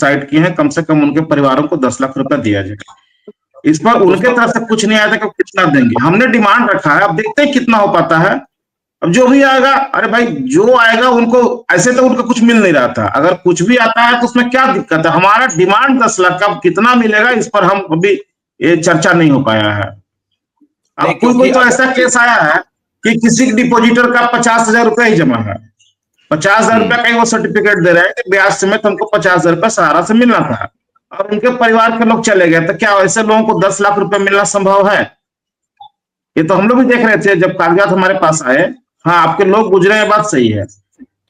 Suicide किए हैं, कम से कम उनके परिवारों को 10 लाख रुपया दिया जाए। इस पर उनके तरफ से कुछ नहीं आया था कि कितना देंगे। हमने डिमांड रखा है, अब देखते हैं कितना हो पाता है। अब जो भी आएगा, अरे भाई जो आएगा उनको, ऐसे तो उनको कुछ मिल नहीं रहा था, अगर कुछ भी आता है तो उसमें क्या दिक्कत है। हमारा डिमांड 10 लाख का, कितना मिलेगा इस पर हम अभी ये चर्चा नहीं हो पाया है। अब कोई तो ऐसा केस आया है कि किसी डिपोजिटर का 50,000 रुपया ही जमा है, 50,000 रुपया का ही वो सर्टिफिकेट दे रहे हैं कि ब्याज समेत हमको 50,000 रुपया सहारा से मिलना था, और उनके परिवार के लोग चले गए। तो क्या ऐसे लोगों को 10 लाख रुपया मिलना संभव है? ये तो हम लोग भी देख रहे थे जब कागजात हमारे पास आए। हाँ, आपके लोग गुजरे हैं, बात सही है।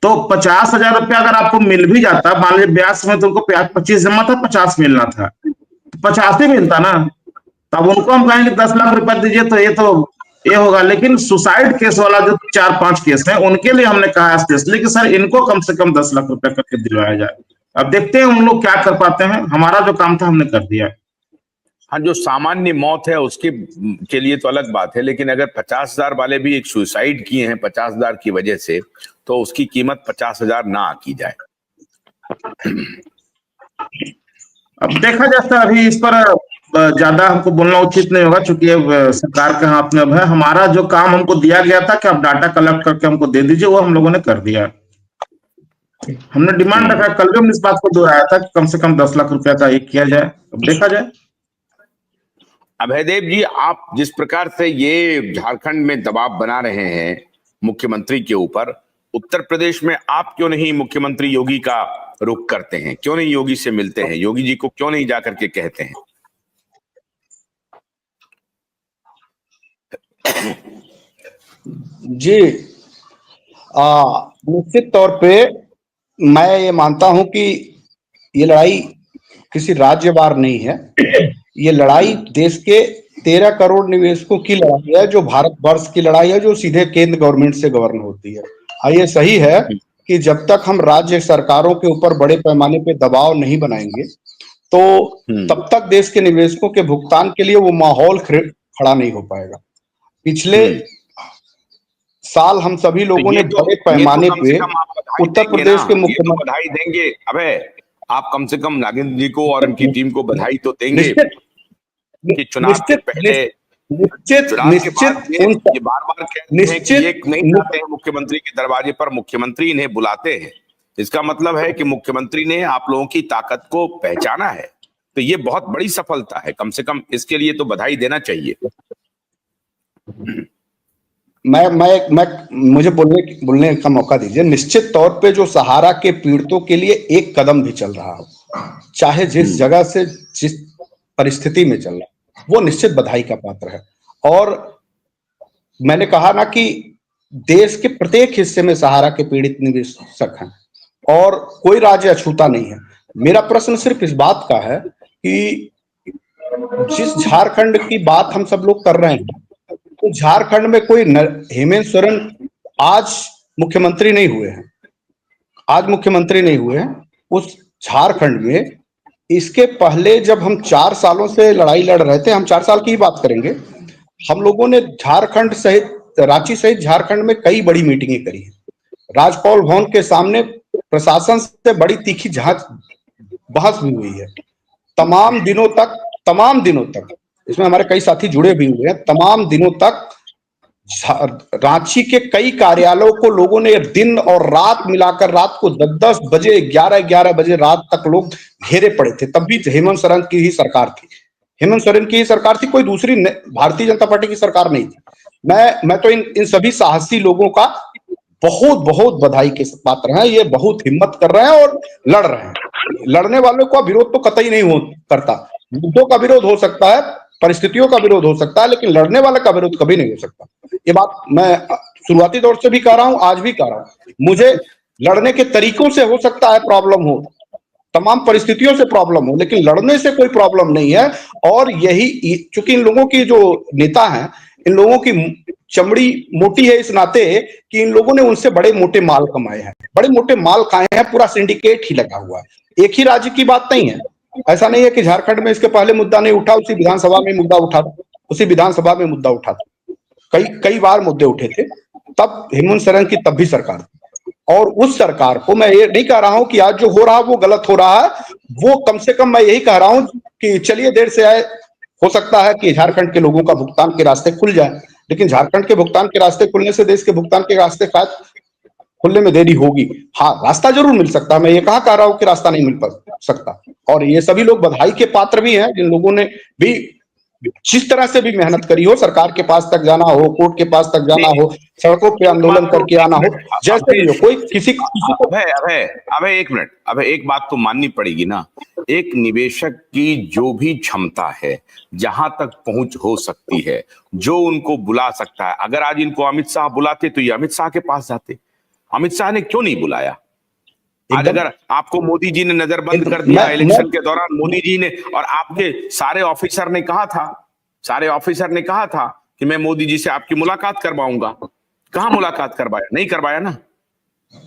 तो 50,000 रुपया अगर आपको मिल भी जाता, मान लीजिए ब्याज समेत उनको 25 जमा था, 50 मिलना था, 50 ही मिलता ना। तब उनको हम कहेंगे 10 लाख रुपया दीजिए, तो ये होगा। लेकिन सुसाइड केस वाला जो 4-5 केस है, उनके लिए हमने कहा स्पेशली कि सर इनको कम से कम 10 लाख रुपया करके दिलवाया जाए। अब देखते हैं उन लोग क्या कर पाते हैं। हमारा जो काम था हमने कर दिया। हाँ, जो सामान्य मौत है उसके के लिए तो अलग बात है, लेकिन अगर 50,000 वाले भी एक सुसाइड किए हैं 50,000 की वजह से, तो उसकी कीमत 50,000 ना की जाए। अब देखा जाता, अभी इस पर ज्यादा हमको बोलना उचित नहीं होगा, चूंकि सरकार के हाथ में अब है। हमारा जो काम हमको दिया गया था कि आप डाटा कलेक्ट करके हमको दे दीजिए, वो हम लोगों ने कर दिया। हमने डिमांड रखा, कल भी हमने इस बात को दोहराया था कि कम से कम 10 लाख रुपया का एक किया जाए। अब देखा जाए। अभयदेव जी, आप जिस प्रकार से ये झारखंड में दबाव बना रहे हैं मुख्यमंत्री के ऊपर, उत्तर प्रदेश में आप क्यों नहीं मुख्यमंत्री योगी का रुख करते हैं? क्यों नहीं योगी से मिलते हैं? योगी जी को क्यों नहीं जाकर के कहते हैं? जी, निश्चित तौर पे मैं ये मानता हूं कि ये लड़ाई किसी राज्यवार नहीं है। ये लड़ाई देश के 13 करोड़ निवेशकों की लड़ाई है, जो भारतवर्ष की लड़ाई है, जो सीधे केंद्र गवर्नमेंट से गवर्न होती है। हाँ, ये सही है कि जब तक हम राज्य सरकारों के ऊपर बड़े पैमाने पे दबाव नहीं बनाएंगे, तो तब तक देश के निवेशकों के भुगतान के लिए वो माहौल खड़ा नहीं हो पाएगा। पिछले साल हम सभी लोगों ने बड़े पैमाने पे उत्तर प्रदेश के मुख्यमंत्री बधाई देंगे। अबे, आप कम से कम नागेंद्र जी को और उनकी टीम को बधाई तो देंगे कि चुनाव के पहले, निश्चित ये बार-बार कहते हैं कि ये नहीं जाते हैं मुख्यमंत्री के दरवाजे पर, मुख्यमंत्री इन्हें बुलाते हैं। इसका मतलब है कि मुख्यमंत्री ने आप लोगों की ताकत को पहचाना है। तो ये बहुत बड़ी सफलता है, कम से कम इसके लिए तो बधाई देना चाहिए। मुझे बोलने का मौका दीजिए। निश्चित तौर पे जो सहारा के पीड़ितों के लिए एक कदम भी चल रहा हो, चाहे जिस जगह से जिस परिस्थिति में चल रहा, वो निश्चित बधाई का पात्र है। और मैंने कहा ना कि देश के प्रत्येक हिस्से में सहारा के पीड़ित निवेशक हैं और कोई राज्य अछूता नहीं है। मेरा प्रश्न सिर्फ इस बात का है कि जिस झारखंड की बात हम सब लोग कर रहे हैं, तो झारखंड में कोई हेमंत सोरेन आज मुख्यमंत्री नहीं हुए हैं। उस झारखंड में इसके पहले जब हम 4 सालों से लड़ाई लड़ रहे थे, हम 4 साल की ही बात करेंगे, हम लोगों ने झारखंड सहित, रांची सहित झारखंड में कई बड़ी मीटिंगें करी हैं। राजभवन भवन के सामने प्रशासन से बड़ी तीखी बहस भी हुई है। तमाम दिनों तक इसमें हमारे कई साथी जुड़े भी हुए हैं। तमाम दिनों तक रांची के कई कार्यालयों को लोगों ने दिन और रात मिलाकर, रात को 10-10 बजे, 11-11 बजे रात तक लोग घेरे पड़े थे। तब भी हेमंत सोरेन की ही सरकार थी, कोई दूसरी भारतीय जनता पार्टी की सरकार नहीं थी। मैं तो इन सभी साहसी लोगों का बहुत बधाई के पात्र हैं। ये बहुत हिम्मत कर रहे हैं और लड़ रहे हैं। लड़ने वालों का विरोध तो कतई नहीं करता। मुद्दों का विरोध हो सकता है, परिस्थितियों का विरोध हो सकता है, लेकिन लड़ने वाले का विरोध कभी नहीं हो सकता। ये बात मैं शुरुआती दौर से भी कह रहा हूं, आज भी कह रहा हूं। मुझे लड़ने के तरीकों से हो सकता है प्रॉब्लम हो, तमाम परिस्थितियों से प्रॉब्लम हो, लेकिन लड़ने से कोई प्रॉब्लम नहीं है। और यही, चूंकि इन लोगों की जो नेता हैं, इन लोगों की चमड़ी मोटी है इस नाते कि इन लोगों ने उनसे बड़े मोटे माल कमाए हैं, बड़े मोटे माल खाए हैं। पूरा सिंडिकेट ही लगा हुआ है। एक ही राज्य की बात नहीं है। ऐसा नहीं है कि झारखंड में इसके पहले मुद्दा नहीं उठा, उसी विधानसभा में मुद्दा उठा था। कई बार मुद्दे उठे थे। तब हेमंत सोरेन की तब भी सरकार थी। और उस सरकार को मैं ये नहीं कह रहा हूं कि आज जो हो रहा है वो गलत हो रहा है, वो कम से कम मैं यही कह रहा हूं कि चलिए देर से आए, हो सकता है कि झारखंड के लोगों का भुगतान के रास्ते खुल जाए, लेकिन झारखंड के भुगतान के रास्ते खुलने से देश के भुगतान के रास्ते शायद खुलने में देरी होगी। हाँ, रास्ता जरूर मिल सकता है, मैं ये कहाँ कह रहा हूं कि रास्ता नहीं मिल सकता। और ये सभी लोग बधाई के पात्र भी हैं, जिन लोगों ने भी जिस तरह से भी मेहनत करी हो, सरकार के पास तक जाना हो, कोर्ट के पास तक जाना हो, सड़कों पे आंदोलन करके आना हो, जैसे भी हो, कोई किसी को अबे एक मिनट, अबे एक बात तो माननी पड़ेगी ना, एक निवेशक की जो भी क्षमता है, जहां तक पहुंच हो सकती है, जो उनको बुला सकता है, अगर आज इनको अमित शाह बुलाते तो ये अमित शाह के पास जाते। अमित शाह ने क्यों नहीं बुलाया? आज अगर आपको मोदी जी ने नजरबंद कर दिया इलेक्शन के दौरान, मोदी जी ने और आपके सारे ऑफिसर ने कहा था कि मैं मोदी जी से आपकी मुलाकात करवाऊंगा, कहां मुलाकात करवाया? नहीं करवाया ना।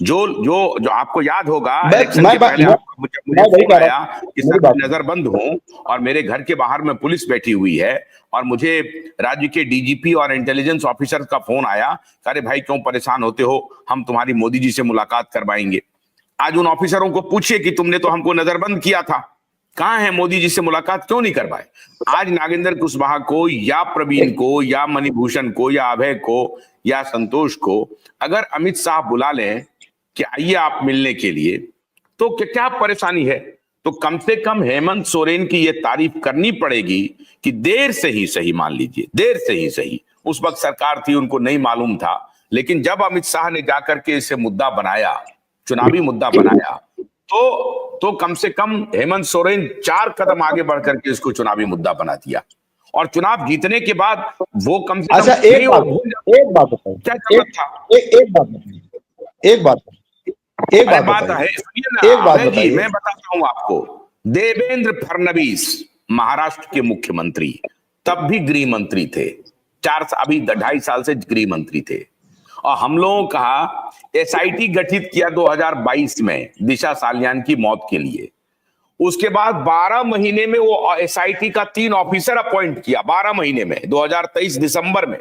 जो आपको याद होगा, इलेक्शन के पहले मुझे फोन आया कि सर नजरबंद हूं और मेरे घर के बाहर में पुलिस बैठी हुई है, और मुझे राज्य के डीजीपी और इंटेलिजेंस ऑफिसर का फोन आया, अरे भाई क्यों परेशान होते हो, हम तुम्हारी मोदी जी से मुलाकात करवाएंगे। आज उन ऑफिसरों को पूछिए कि तुमने तो हमको नजरबंद किया था, कहां है मोदी जी से मुलाकात क्यों नहीं करवाए? आज नागेंद्र कुशवाहा को या प्रवीण को या मणिभूषण को या अभय को या संतोष को अगर अमित शाह बुला लें कि आइए आप मिलने के लिए, तो क्या परेशानी है? तो कम से कम हेमंत सोरेन की यह तारीफ करनी पड़ेगी कि देर से ही सही, मान लीजिए देर से ही सही, उस वक्त सरकार थी, उनको नहीं मालूम था, लेकिन जब अमित शाह ने जाकर के इसे मुद्दा बनाया, चुनावी मुद्दा बनाया, तो कम से कम हेमंत सोरेन 4 कदम आगे बढ़कर के इसको चुनावी मुद्दा बना दिया, और चुनाव जीतने के बाद वो कम से कम अच्छा एक बात बताओ, क्या जरूरत था? एक बात बताइए, मैं बताता हूं आपको। देवेंद्र फडणवीस महाराष्ट्र के मुख्यमंत्री, तब भी गृह मंत्री थे, अभी 2.5 साल से गृह मंत्री थे, और हम लोगों का एसआईटी गठित किया 2022 में दिशा सालियान की मौत के लिए। उसके बाद 12 महीने में वो एसआईटी का 3 ऑफिसर अपॉइंट किया, 12 महीने में, 2023 दिसंबर में,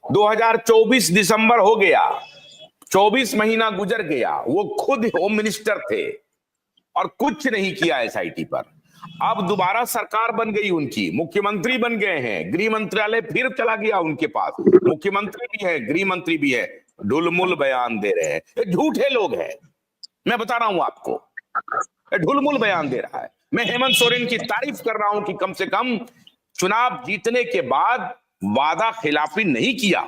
2024 दिसंबर हो गया, 24 महीना गुजर गया, वो खुद होम मिनिस्टर थे और कुछ नहीं किया एसआईटी पर। अब दोबारा सरकार बन गई उनकी, मुख्यमंत्री बन गए हैं, गृह मंत्रालय फिर चला गया उनके पास, मुख्यमंत्री भी है, गृह मंत्री भी है, ढुलमुल बयान दे रहे हैं। ये झूठे लोग हैं, मैं बता रहा हूं आपको, ढुलमुल बयान दे रहा है। मैं हेमंत सोरेन की तारीफ कर रहा हूं कि कम से कम चुनाव जीतने के बाद वादा खिलाफी नहीं किया,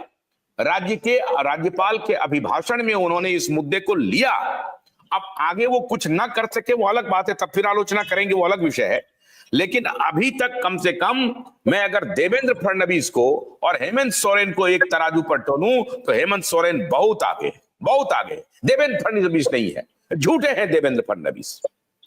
राज्य के राज्यपाल के अभिभाषण में उन्होंने इस मुद्दे को लिया। अब आगे वो कुछ ना कर सके वो अलग बात है, तब फिर आलोचना करेंगे, वो अलग विषय है, लेकिन अभी तक कम से कम मैं अगर देवेंद्र फडणवीस को और हेमंत सोरेन को एक तराजू पर तोलूं तो हेमंत सोरेन बहुत आगे, बहुत आगे, देवेंद्र फडणवीस नहीं है। झूठे हैं देवेंद्र फडणवीस,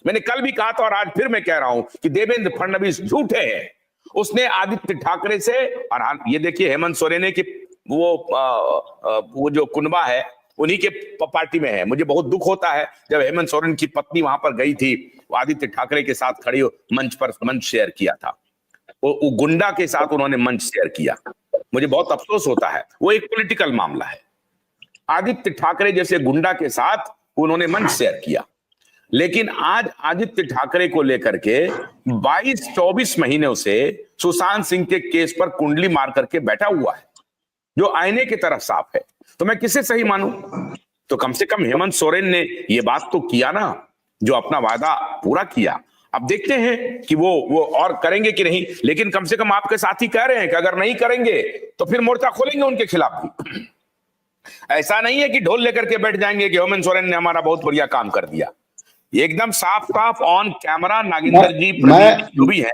मैंने कल भी कहा था और आज फिर मैं कह रहा हूं कि देवेंद्र फडणवीस झूठे हैं। उसने आदित्य ठाकरे से, और ये देखिए हेमंत सोरेन ने कि वो जो कुनबा है उन्हीं के पार्टी में है। मुझे बहुत दुख होता है जब हेमंत सोरेन की पत्नी वहां पर गई थी, वो आदित्य ठाकरे के साथ खड़ी मंच पर मंच शेयर किया था, वो गुंडा के साथ उन्होंने मंच शेयर किया, मुझे बहुत अफसोस होता है। वो एक पॉलिटिकल मामला है, आदित्य ठाकरे जैसे गुंडा के साथ उन्होंने मंच शेयर किया, लेकिन आज आदित्य ठाकरे को लेकर के 22-24 महीनों से सुशांत सिंह के केस पर कुंडली मार करके बैठा हुआ है, जो आईने की तरफ साफ है। तो मैं किसे सही मानूं? तो कम से कम हेमंत सोरेन ने ये बात तो किया ना, जो अपना वादा पूरा किया। अब देखते हैं कि वो और करेंगे कि नहीं, लेकिन कम से कम आपके साथी कह रहे हैं कि अगर नहीं करेंगे तो फिर मोर्चा खोलेंगे उनके खिलाफ भी। ऐसा नहीं है कि ढोल लेकर के बैठ जाएंगे कि हेमंत सोरेन ने हमारा बहुत बढ़िया काम कर दिया। एकदम साफ साफ ऑन कैमरा नागेंद्र जी जो भी है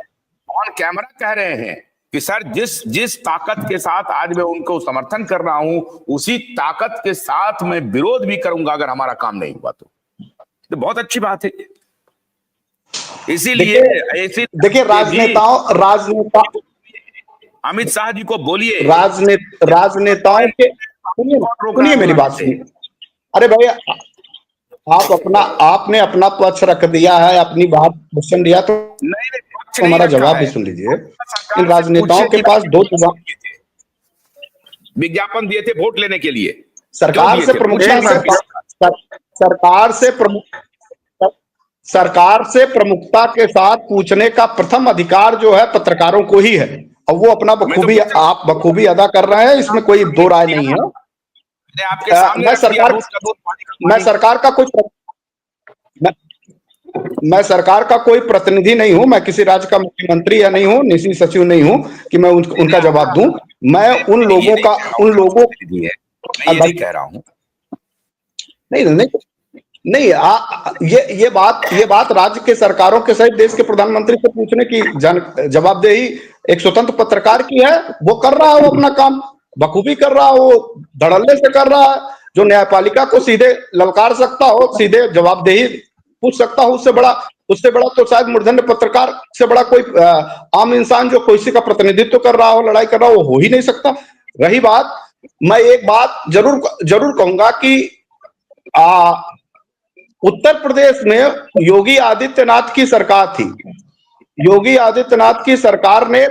ऑन कैमरा कह रहे हैं कि सर जिस ताकत के साथ आज मैं उनको समर्थन कर रहा हूं, उसी ताकत के साथ मैं विरोध भी करूंगा अगर हमारा काम नहीं हुआ तो बहुत अच्छी बात है। इसीलिए देखिए राजनेता अमित शाह जी को बोलिए, राजनेताओं के सुनिए मेरी बात सुनिए। अरे भैया आपने अपना पक्ष रख दिया है, अपनी बात क्वेश्चन दिया, तो हमारा जवाब भी सुन लीजिए। इन राजनेताओं के पास 2 विज्ञापन दिए थे वोट लेने के लिए, सरकार से प्रमुखता से सरकार से प्रमुखता के साथ पूछने का प्रथम अधिकार जो है पत्रकारों को ही है, और वो अपना आप बखूबी अदा कर रहे हैं, इसमें कोई दो राय नहीं है। मैं सरकार का कोई प्रतिनिधि नहीं हूं, मैं किसी राज्य का मुख्यमंत्री या नहीं हूं, निजी सचिव नहीं हूं कि मैं उनका जवाब दूं। मैं उन लोगों कह रहा हूं नहीं, ये बात राज्य के सरकारों के सहित देश के प्रधानमंत्री से पूछने की जवाबदेही एक स्वतंत्र पत्रकार की है। वो कर रहा है, वो अपना काम बखूबी कर रहा है, वो धड़ल्ले से कर रहा है। जो न्यायपालिका को सीधे ललकार सकता हो, सीधे जवाबदेही पूछ सकता हो, उससे बड़ा तो शायद मूर्धन्य पत्रकार से बड़ा कोई आम इंसान जो किसी का प्रतिनिधित्व कर रहा हो, लड़ाई कर रहा हो, वो हो ही नहीं सकता। रही बात, मैं एक बात जरूर कहूंगा कि उत्तर प्रदेश में योगी आदित्यनाथ की सरकार थी। योगी आदित्यनाथ की सरकार ने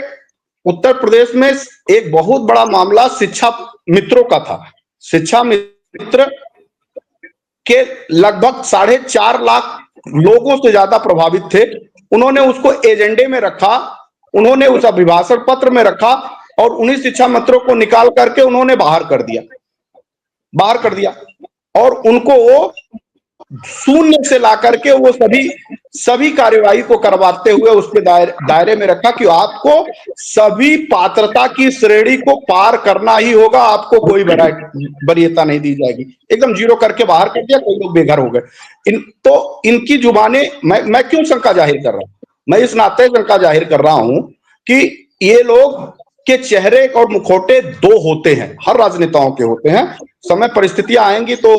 उत्तर प्रदेश में एक बहुत बड़ा मामला शिक्षा मित्रों का था। शिक्षा मित्र के लगभग 4.5 लाख लोगों से ज्यादा प्रभावित थे। उन्होंने उसको एजेंडे में रखा, उन्होंने उस अभिभाषण पत्र में रखा, और उन्हीं शिक्षा मित्रों को निकाल करके उन्होंने बाहर कर दिया और उनको वो शून्य से ला करके वो सभी कार्यवाही को करवाते हुए उसके दायरे में रखा कि आपको सभी पात्रता की श्रेणी को पार करना ही होगा, आपको कोई वरीयता नहीं दी जाएगी। एकदम जीरो करके बाहर कर दिया, कोई लोग बेघर हो गए। तो इनकी जुबानें, मैं क्यों शंका जाहिर कर रहा हूं? मैं इस नाते शंका जाहिर कर रहा हूं कि ये लोग के चेहरे और मुखौटे दो होते हैं, हर राजनेताओं के होते हैं। समय परिस्थितियां आएंगी तो